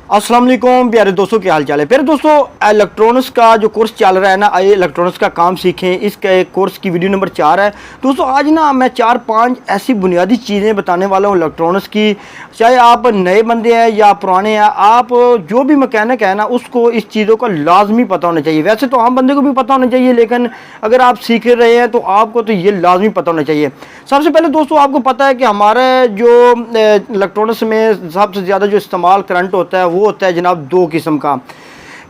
अस्सलाम वालेकुम प्यारे दोस्तों, क्या हाल चाल है। प्यारे दोस्तों, इलेक्ट्रॉनिक्स का जो कोर्स चल रहा है ना, आइए इलेक्ट्रॉनिक्स का काम सीखें, इसके कोर्स की वीडियो नंबर 4 है। दोस्तों आज ना मैं 4-5 ऐसी बुनियादी चीज़ें बताने वाला हूँ इलेक्ट्रॉनिक्स की। चाहे आप नए बंदे हैं या पुराने हैं, आप जो भी मैकेनिक है ना, उसको इस चीज़ों का लाजमी पता होना चाहिए। वैसे तो आम बंदे को भी पता होना चाहिए, लेकिन अगर आप सीख रहे हैं तो आपको तो ये लाजमी पता होना चाहिए। सबसे पहले दोस्तों आपको पता है कि हमारे जो इलेक्ट्रॉनिक्स में सबसे ज़्यादा जो इस्तेमाल करंट होता है वो होता है जनाब 2 किस्म का।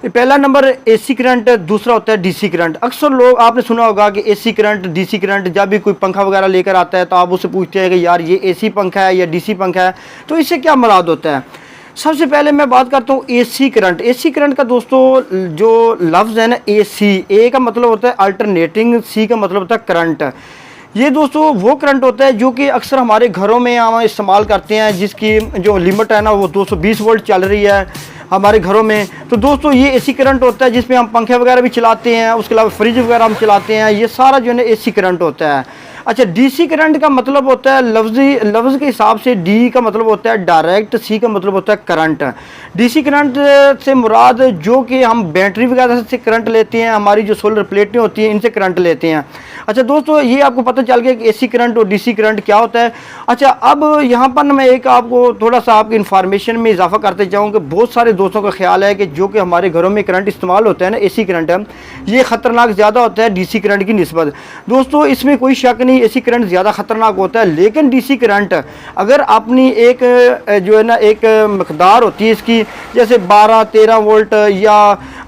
पहला नंबर एसी करंट, दूसरा होता है डीसी करंट। अक्सर लोग आपने सुना होगा कि एसी करंट, डीसी करंट, जब भी कोई पंखा वगैरह लेकर आता है तो आप उससे पूछते हैं कि यार ये एसी पंखा है या डीसी पंखा है, तो इससे क्या मुराद होता है। सबसे पहले मैं बात करता हूँ एसी करंट। एसी करंट का दोस्तों जो लफ्ज़ है ना, एसी, ए का मतलब होता है अल्टरनेटिंग, सी का मतलब होता है करंट। ये दोस्तों वो करंट होता है जो कि अक्सर हमारे घरों में हम इस्तेमाल करते हैं, जिसकी जो लिमिट है ना वो 220 वोल्ट चल रही है हमारे घरों में। तो दोस्तों ये एसी करंट होता है जिसमें हम पंखे वगैरह भी चलाते हैं, उसके अलावा फ्रिज वगैरह हम चलाते हैं, ये सारा जो है ना एसी करंट होता है। अच्छा, डीसी करंट का मतलब होता है लफ्ज़ के हिसाब से डी का मतलब होता है डायरेक्ट, सी का मतलब होता है करंट। डीसी करंट से मुराद जो कि हम बैटरी वगैरह से करंट लेते हैं, हमारी जो सोलर प्लेटें होती हैं इनसे करंट लेते हैं। अच्छा दोस्तों, ये आपको पता चल गया कि एसी करंट और डीसी करंट क्या होता है। अच्छा, अब यहाँ पर मैं एक आपको थोड़ा सा आपकी इन्फॉर्मेशन में इजाफा करते जाऊँ कि बहुत सारे दोस्तों का ख्याल है कि जो कि हमारे घरों में करंट इस्तेमाल होता है ना, एसी करंट है, ये ख़तरनाक ज़्यादा होता है डीसी करंट की निस्बत। दोस्तों इसमें कोई शक नहीं, एसी करंट ज़्यादा ख़तरनाक होता है, लेकिन डीसी करंट अगर अपनी एक जो है ना एक मकदार होती है इसकी, जैसे 12-13 वोल्ट या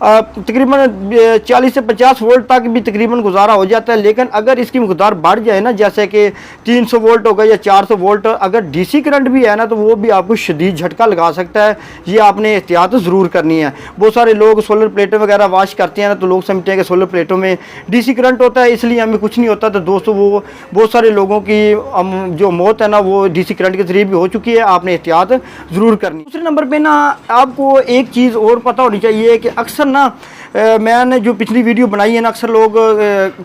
तकरीबन 40 से 50 वोल्ट तक भी तकरीबन गुजारा हो जाता है। लेकिन अगर इसकी मकदार बढ़ जाए ना, जैसे कि 300 वोल्ट हो गया या 400 वोल्ट, अगर डीसी करंट भी है ना तो वो भी आपको शदीद झटका लगा सकता है। ये आपने एहतियात ज़रूर करनी है। बहुत सारे लोग सोलर प्लेटें वगैरह वॉश करते हैं ना, तो लोग समझते हैं कि सोलर प्लेटों में डीसी करंट होता है इसलिए हमें कुछ नहीं होता। तो दोस्तों वो बहुत सारे लोगों की जो मौत है ना वो डीसी करंट के ज़रिए भी हो चुकी है, आपने एहतियात ज़रूर करनी। दूसरे नंबर पे ना आपको एक चीज़ और पता होनी चाहिए कि अक्सर ना मैंने जो पिछली वीडियो बनाई है ना, अक्सर लोग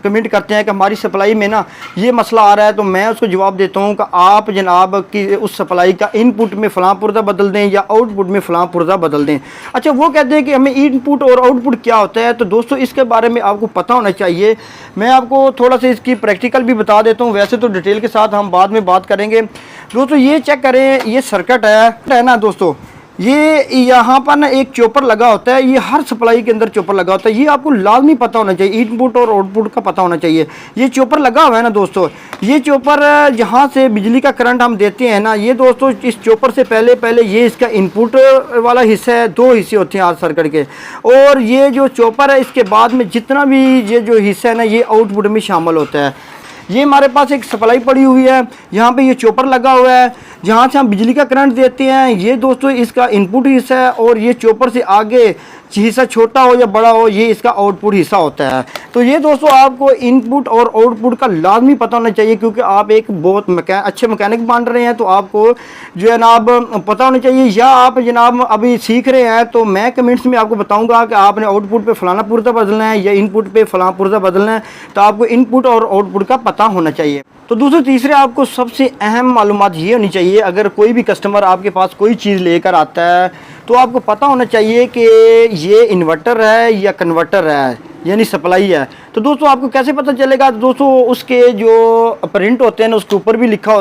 कमेंट करते हैं कि हमारी सप्लाई में ना ये मसला आ रहा है, तो मैं उसको जवाब देता हूँ कि आप जनाब की उस सप्लाई का इनपुट में फ़लाँ पुर्जा बदल दें या आउटपुट में फ़लाँ पुर्जा बदल दें। अच्छा, वो कहते हैं कि हमें इनपुट और आउटपुट क्या होता है, तो दोस्तों इसके बारे में आपको पता होना चाहिए। मैं आपको थोड़ा सा इसकी प्रैक्टिकल भी बता देता हूँ, वैसे तो डिटेल के साथ हम बाद में बात करेंगे। दोस्तों ये चेक करें, ये सर्किट है ना दोस्तों, ये यहाँ पर ना एक चॉपर लगा होता है, ये हर सप्लाई के अंदर चॉपर लगा होता है, ये आपको लाजमी पता होना चाहिए, इनपुट और आउटपुट का पता होना चाहिए। ये चॉपर लगा हुआ है ना दोस्तों, ये चॉपर जहाँ से बिजली का करंट हम देते हैं ना, ये दोस्तों इस चॉपर से पहले ये इसका इनपुट वाला हिस्सा है, 2 हिस्से होते हैं हर सर्किट के, और ये जो चॉपर है इसके बाद में जितना भी ये जो हिस्सा है ना ये आउटपुट में शामिल होता है। ये हमारे पास एक सप्लाई पड़ी हुई है, यहाँ पे ये चॉपर लगा हुआ है जहाँ से हम बिजली का करंट देते हैं, ये दोस्तों इसका इनपुट हिस्सा है, और ये चॉपर से आगे हिस्सा छोटा हो या बड़ा हो ये इसका आउटपुट हिस्सा होता है। तो ये दोस्तों आपको इनपुट और आउटपुट का लाजमी पता होना चाहिए, क्योंकि आप एक बहुत अच्छे मैकेनिक बन रहे हैं, तो आपको जो है जनाब पता होना चाहिए। या आप जनाब अभी सीख रहे हैं तो मैं कमेंट्स में आपको बताऊंगा कि आपने आउटपुट पे फलाना पुर्जा बदलना है या इनपुट पे फलाना पुर्जा बदलना है, तो आपको इनपुट और आउटपुट का पता होना चाहिए। तो दूसरे तीसरे आपको सबसे अहम मालूमात ये होनी चाहिए, अगर कोई भी कस्टमर आपके पास कोई चीज़ लेकर आता है तो आपको पता होना चाहिए कि ये इन्वर्टर है या कन्वर्टर है, यानी सप्लाई है। तो दोस्तों आपको कैसे पता चलेगा, तो दोस्तों उसके जो प्रिंट होते हैं ना उसके ऊपर भी लिखा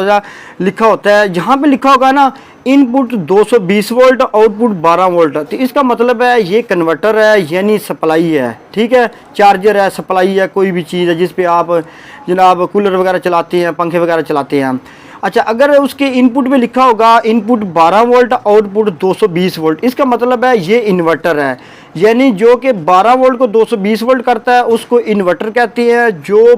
होता है, जहाँ पे लिखा होगा ना इनपुट 220 वोल्ट, आउटपुट 12 वोल्ट, तो इसका मतलब है ये कन्वर्टर है यानी सप्लाई है, ठीक है, चार्जर है, सप्लाई है, कोई भी चीज़ है जिस पे आप जनाब कूलर वगैरह चलाते हैं, पंखे वगैरह चलाते हैं। अच्छा, अगर उसके इनपुट में लिखा होगा इनपुट 12 वोल्ट, आउटपुट 220 वोल्ट, इसका मतलब है ये इन्वर्टर है, यानी जो कि 12 वोल्ट को 220 वोल्ट करता है उसको इन्वर्टर कहते हैं, जो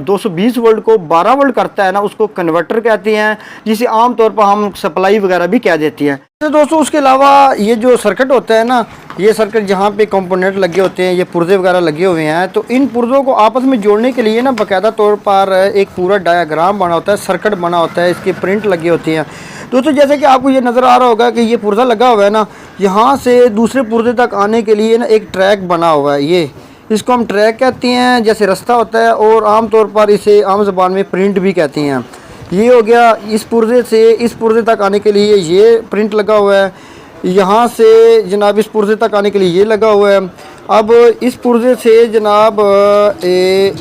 220 वोल्ट को 12 वोल्ट करता है ना उसको कन्वर्टर कहते हैं, जिसे आमतौर पर हम सप्लाई वगैरह भी कह देती हैं। तो दोस्तों उसके अलावा ये जो सर्किट होता है ना, ये सर्किट जहाँ पे कंपोनेंट लगे होते हैं, ये पुर्जे वगैरह लगे हुए हैं, तो इन पुर्जों को आपस में जोड़ने के लिए ना बाकायदा तौर पर एक पूरा डायग्राम बना होता है, सर्किट बना होता है, इसके प्रिंट लगे होते हैं। दोस्तों जैसे कि आपको ये नज़र आ रहा होगा कि ये पुर्जा लगा हुआ है ना, यहाँ से दूसरे पुर्जे तक आने के लिए ना एक ट्रैक बना हुआ है, ये इसको हम ट्रैक कहते हैं, जैसे रास्ता होता है, और आमतौर पर इसे आम ज़बान में प्रिंट भी कहते हैं। ये हो गया, इस पुर्जे से इस पुर्जे तक आने के लिए ये प्रिंट लगा हुआ है। यहाँ से जनाब इस पुर्जे तक आने के लिए ये लगा हुआ है। अब इस पुर्जे से जनाब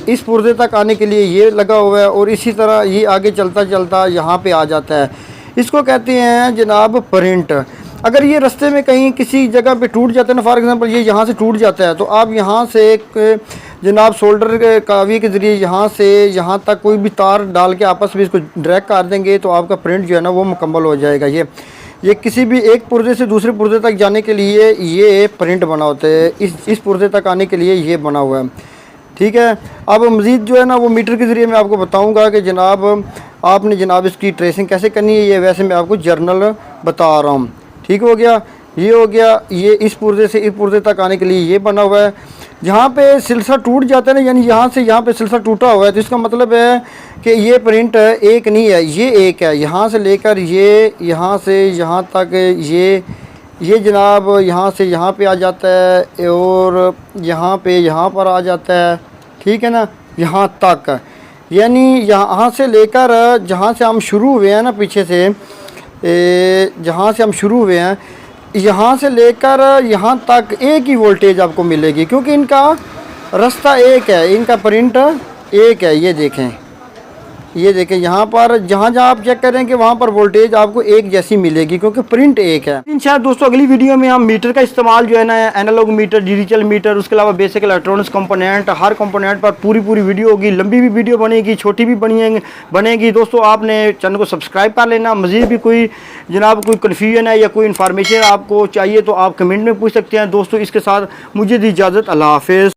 इस पुर्जे तक आने के लिए ये लगा हुआ है और इसी तरह ये आगे चलता चलता यहाँ पे आ जाता है। इसको कहते हैं जनाब प्रिंट। अगर ये रास्ते में कहीं किसी जगह पे टूट जाता है ना, फॉर एग्जांपल ये यहाँ से टूट जाता है, तो आप यहाँ से जनाब शोल्डर के कावी के ज़रिए यहाँ से यहाँ तक कोई भी तार डाल के आपस में इसको ड्रैग कर देंगे तो आपका प्रिंट जो है ना वो मुकम्मल हो जाएगा। ये किसी भी एक पुर्जे से दूसरे पुर्जे तक जाने के लिए ये प्रिंट बना होता है, इस पुर्जे तक आने के लिए ये बना हुआ है। ठीक है, अब मज़ीद जो है ना वो मीटर के ज़रिए मैं आपको बताऊंगा कि जनाब आपने जनाब इसकी ट्रेसिंग कैसे करनी है। ये वैसे मैं आपको जर्नल बता रहा हूँ। ठीक हो गया, ये हो गया। ये इस पुर्जे से इस पुर्जे तक आने के लिए ये बना हुआ है। जहाँ पे सिलसिला टूट जाता है ना, यानी यहाँ से यहाँ पे सिलसिला टूटा हुआ है, तो इसका मतलब है कि ये प्रिंट एक नहीं है, ये एक है। यहाँ से लेकर ये यहाँ से यहाँ तक ये जनाब यहाँ से यहाँ पे आ जाता है और यहाँ पे यहाँ पर आ जाता है। ठीक है ना, यहाँ तक, यानी यहाँ से लेकर जहाँ से हम शुरू हुए हैं ना, पीछे से जहाँ से हम शुरू हुए हैं यहाँ से लेकर यहाँ तक एक ही वोल्टेज आपको मिलेगी, क्योंकि इनका रास्ता एक है, इनका प्रिंट एक है। ये देखें यहाँ पर जहाँ जहाँ आप चेक करें कि वहाँ पर वोल्टेज आपको एक जैसी मिलेगी, क्योंकि प्रिंट एक है। इंशाल्लाह दोस्तों अगली वीडियो में हम मीटर का इस्तेमाल जो है ना, एनालॉग मीटर, डिजिटल मीटर, उसके अलावा बेसिक इलेक्ट्रॉनिक्स कंपोनेंट, हर कंपोनेंट पर पूरी वीडियो होगी। लंबी भी वीडियो बनेगी, छोटी भी बनेगी। दोस्तों आपने चैनल को सब्सक्राइब कर लेना। मज़ीद भी कोई जनाब कोई कन्फ्यूजन है या कोई इन्फॉर्मेशन आपको चाहिए तो आप कमेंट में पूछ सकते हैं। दोस्तों इसके साथ मुझे दी इजाज़त, अल्लाह हाफ़िज़।